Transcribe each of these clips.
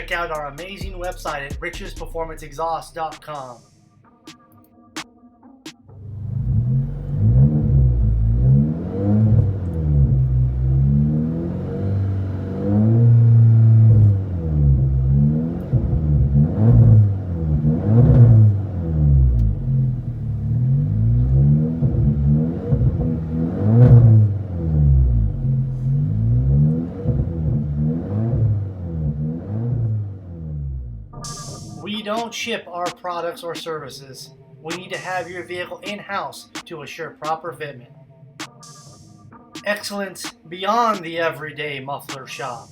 Check out our amazing website at richsperformanceexhaust.com. We don't ship our products or services. We need to have your vehicle in-house to assure proper fitment. Excellence beyond the everyday muffler shop.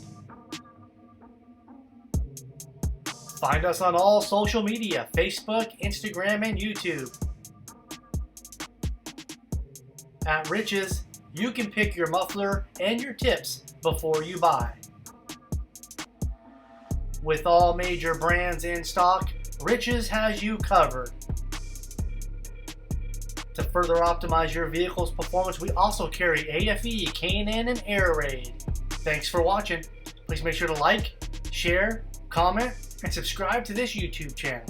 Find us on all social media, Facebook, Instagram, and YouTube. At Rich's, you can pick your muffler and your tips before you buy. With all major brands in stock, Rich's has you covered. To further optimize your vehicle's performance, we also carry AFE, K&N, and Air Raid. Thanks for watching. Please make sure to like, share, comment, and subscribe to this YouTube channel.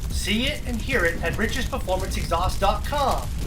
See it and hear it at richsperformanceexhaust.com.